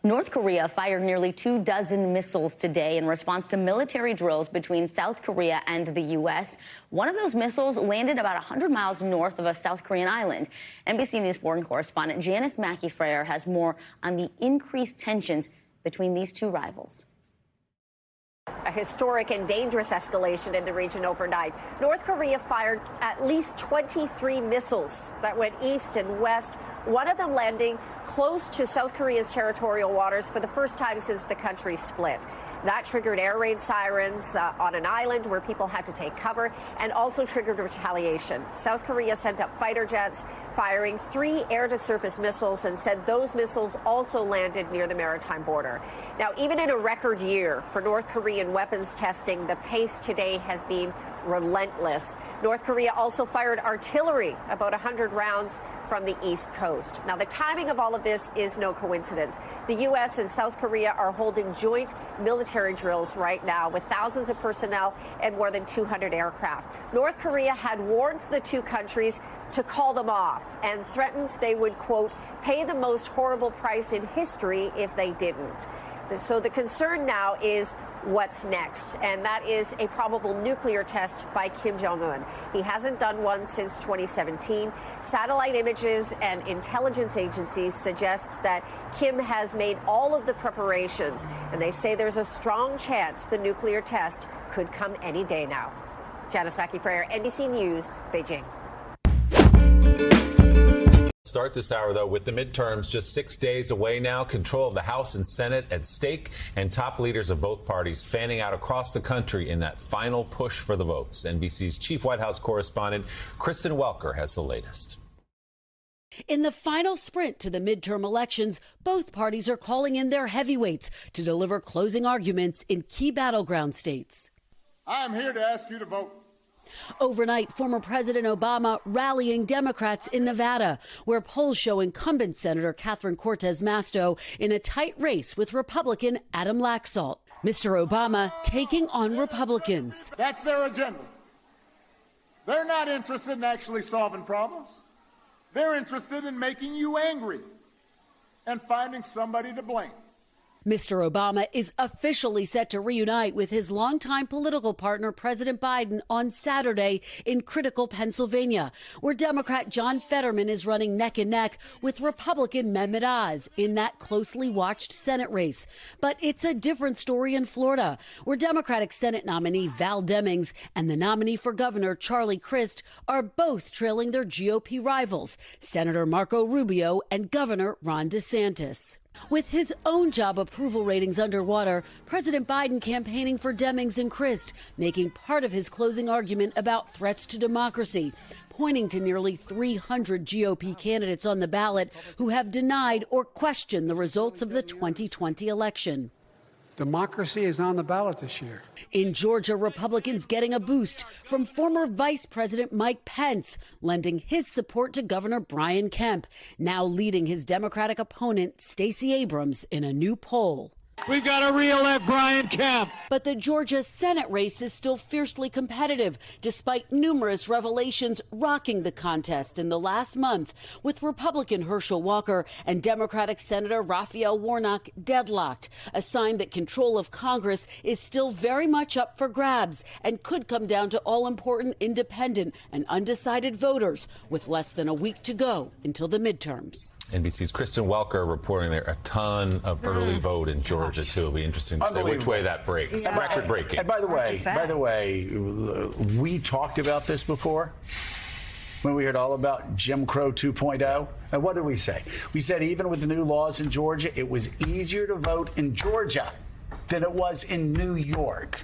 North Korea fired nearly 24 missiles today in response to military drills between South Korea and the U.S. One of those missiles landed about 100 miles north of a South Korean island. NBC News foreign correspondent Janice Mackey-Frayer has more on the increased tensions between these two rivals. A historic and dangerous escalation in the region overnight. North Korea fired at least 23 missiles that went east and west, one of them landing close to South Korea's territorial waters for the first time since the country split. That triggered air raid sirens on an island where people had to take cover and also triggered retaliation. South Korea sent up fighter jets, firing 3 air-to-surface missiles, and said those missiles also landed near the maritime border. Now, even in a record year for North Korean weapons testing, the pace today has been relentless. North Korea also fired artillery, about 100 rounds from the East Coast. Now, the timing of all of this is no coincidence. The U.S. and South Korea are holding joint military drills right now with thousands of personnel and more than 200 aircraft. North Korea had warned the two countries to call them off and threatened they would, quote, pay the most horrible price in history if they didn't. So the concern now is what's next, and that is a probable nuclear test by Kim Jong-un. He hasn't done one since 2017. Satellite images and intelligence agencies suggest that Kim has made all of the preparations, and they say there's a strong chance the nuclear test could come any day now. Janice Mackey-Frayer, NBC News, Beijing. Start this hour, though, with the midterms just 6 days away now. Control of the House and Senate at stake, and top leaders of both parties fanning out across the country in that final push for the votes. NBC's chief White House correspondent Kristen Welker has the latest. In the final sprint to the midterm elections, both parties are calling in their heavyweights to deliver closing arguments in key battleground states. I am here to ask you to vote. Overnight, former President Obama rallying Democrats in Nevada, where polls show incumbent Senator Catherine Cortez Masto in a tight race with Republican Adam Laxalt. Mr. Obama taking on Republicans. That's their agenda. They're not interested in actually solving problems. They're interested in making you angry and finding somebody to blame. Mr. Obama is officially set to reunite with his longtime political partner, President Biden, on Saturday in critical Pennsylvania, where Democrat John Fetterman is running neck and neck with Republican Mehmet Oz in that closely watched Senate race. But it's a different story in Florida, where Democratic Senate nominee Val Demings and the nominee for governor, Charlie Crist, are both trailing their GOP rivals, Senator Marco Rubio and Governor Ron DeSantis. With his own job approval ratings underwater, President Biden campaigning for Demings and Crist, making part of his closing argument about threats to democracy, pointing to nearly 300 GOP candidates on the ballot who have denied or questioned the results of the 2020 election. Democracy is on the ballot this year. In Georgia, Republicans getting a boost from former Vice President Mike Pence, lending his support to Governor Brian Kemp, now leading his Democratic opponent, Stacey Abrams, in a new poll. We got to re-elect Brian Kemp. But the Georgia Senate race is still fiercely competitive, despite numerous revelations rocking the contest in the last month, with Republican Herschel Walker and Democratic Senator Raphael Warnock deadlocked, a sign that control of Congress is still very much up for grabs and could come down to all-important independent and undecided voters, with less than a week to go until the midterms. NBC's Kristen Welker reporting there a ton of early vote in Georgia, too. It'll be interesting to see which way that breaks. Yeah. Record-breaking. And by the way, we talked about this before when we heard all about Jim Crow 2.0. And what did we say? We said even with the new laws in Georgia, it was easier to vote in Georgia than it was in New York.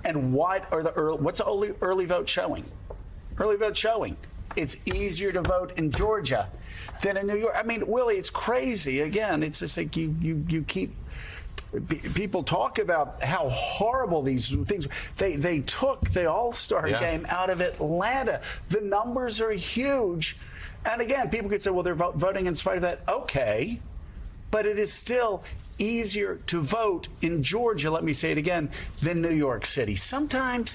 And what's the early vote showing? Early vote showing it's easier to vote in Georgia than in New York. I mean, Willie, it's crazy. Again, it's just like you keep people talk about how horrible these things. They took the All-Star game out of Atlanta. The numbers are huge. And again, people could say, well, they're voting in spite of that. Okay. But it is still easier to vote in Georgia, let me say it again, than New York City. Sometimes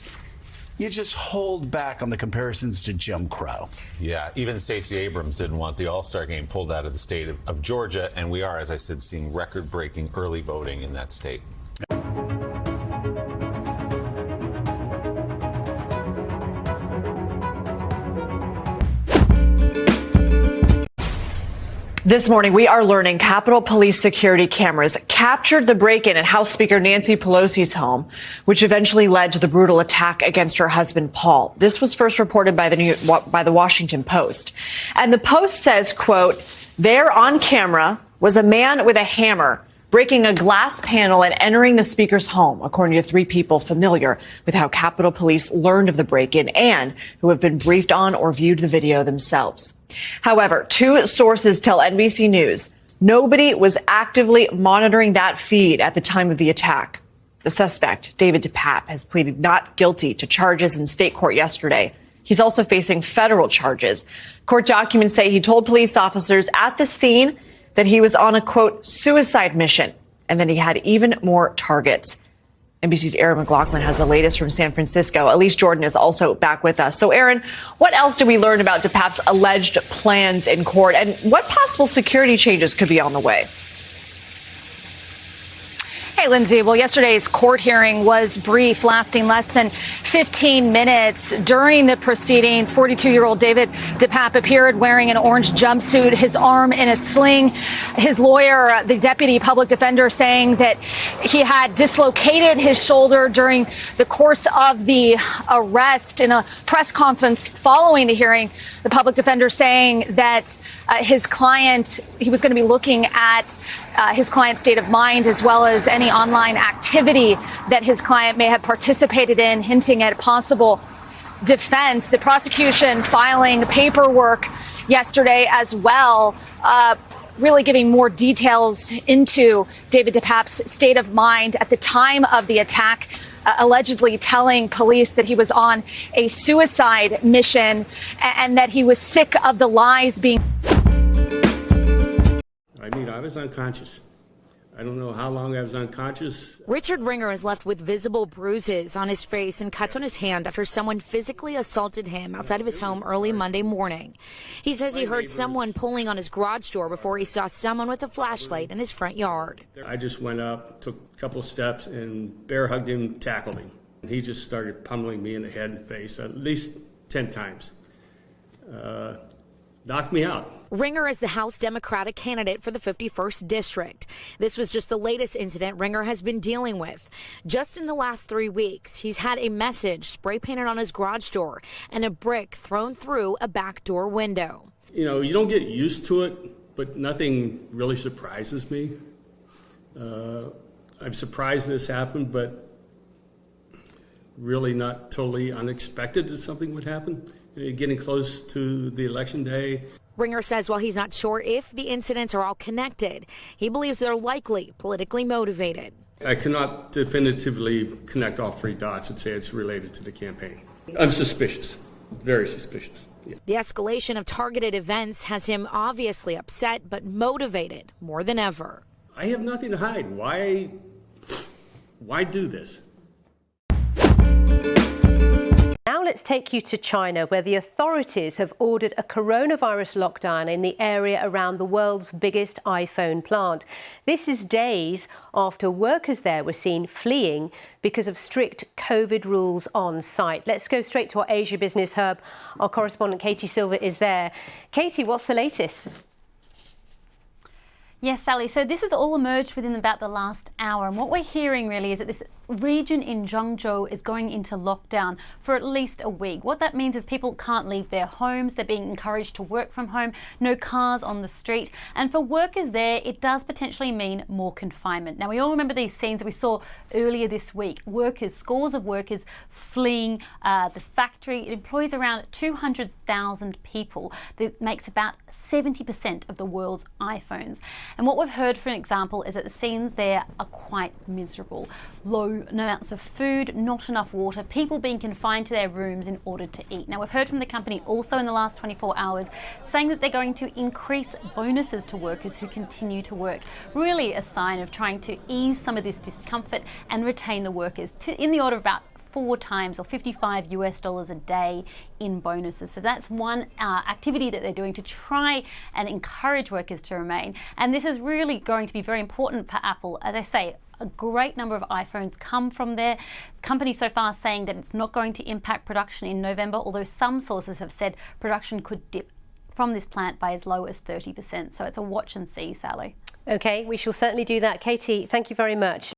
you just hold back on the comparisons to Jim Crow. Yeah, even Stacey Abrams didn't want the All-Star game pulled out of the state of Georgia, and we are, as I said, seeing record-breaking early voting in that state. This morning, we are learning Capitol Police security cameras captured the break-in at House Speaker Nancy Pelosi's home, which eventually led to the brutal attack against her husband, Paul. This was first reported by the Washington Post. And the Post says, quote, there on camera was a man with a hammer breaking a glass panel and entering the speaker's home, according to 3 people familiar with how Capitol Police learned of the break-in and who have been briefed on or viewed the video themselves. However, 2 sources tell NBC News nobody was actively monitoring that feed at the time of the attack. The suspect, David DePape, has pleaded not guilty to charges in state court yesterday. He's also facing federal charges. Court documents say he told police officers at the scene that he was on a, quote, suicide mission, and then he had even more targets. NBC's Aaron McLaughlin has the latest from San Francisco. Elise Jordan is also back with us. So, Aaron, what else do we learn about DePape's alleged plans in court, and what possible security changes could be on the way? Hey, Lindsay. Well, yesterday's court hearing was brief, lasting less than 15 minutes. During the proceedings, 42-year-old David DePape appeared wearing an orange jumpsuit, his arm in a sling. His lawyer, the deputy public defender, saying that he had dislocated his shoulder during the course of the arrest. In a press conference following the hearing, the public defender saying that his client, he was going to be looking at his client's state of mind, as well as any online activity that his client may have participated in, hinting at possible defense. The prosecution filing paperwork yesterday as well, really giving more details into David DePape's state of mind at the time of the attack, allegedly telling police that he was on a suicide mission and that he was sick of the lies being. I was unconscious. I don't know how long I was unconscious. Richard Ringer is left with visible bruises on his face and cuts on his hand after someone physically assaulted him outside of his home early Monday morning. He says he heard someone pulling on his garage door before he saw someone with a flashlight in his front yard. I just went up, took a couple of steps, and bear hugged him, tackled him. He just started pummeling me in the head and face at least 10 times. Knocked me out. Ringer is the House Democratic candidate for the 51st District. This was just the latest incident Ringer has been dealing with. Just in the last 3 weeks, he's had a message spray painted on his garage door and a brick thrown through a back door window. You know, you don't get used to it, but nothing really surprises me. I'm surprised this happened, but really not totally unexpected that something would happen. Getting close to the election day. Ringer says while he's not sure if the incidents are all connected, he believes they're likely politically motivated. I cannot definitively connect all 3 dots and say it's related to the campaign. I'm suspicious, very suspicious. Yeah. The escalation of targeted events has him obviously upset but motivated more than ever. I have nothing to hide. Why do this? Now let's take you to China, where the authorities have ordered a coronavirus lockdown in the area around the world's biggest iPhone plant. This is days after workers there were seen fleeing because of strict COVID rules on site. Let's go straight to our Asia Business Hub. Our correspondent Katie Silver is there. Katie, what's the latest? Yes, Sally. So this has all emerged within about the last hour. And what we're hearing really is that this region in Zhengzhou is going into lockdown for at least a week. What that means is people can't leave their homes. They're being encouraged to work from home, no cars on the street. And for workers there, it does potentially mean more confinement. Now, we all remember these scenes that we saw earlier this week. Workers, scores of workers fleeing the factory. It employs around 200,000 people. That makes about 70% of the world's iPhones. And what we've heard, for example, is that the scenes there are quite miserable. Low amounts of food, not enough water, people being confined to their rooms in order to eat. Now, we've heard from the company also in the last 24 hours saying that they're going to increase bonuses to workers who continue to work. Really a sign of trying to ease some of this discomfort and retain the workers in the order of about 4 times or $55 a day in bonuses. So that's one activity that they're doing to try and encourage workers to remain. And this is really going to be very important for Apple. As I say, a great number of iPhones come from there. The company so far saying that it's not going to impact production in November, although some sources have said production could dip from this plant by as low as 30%. So it's a watch and see, Sally. Okay, we shall certainly do that. Katie, thank you very much.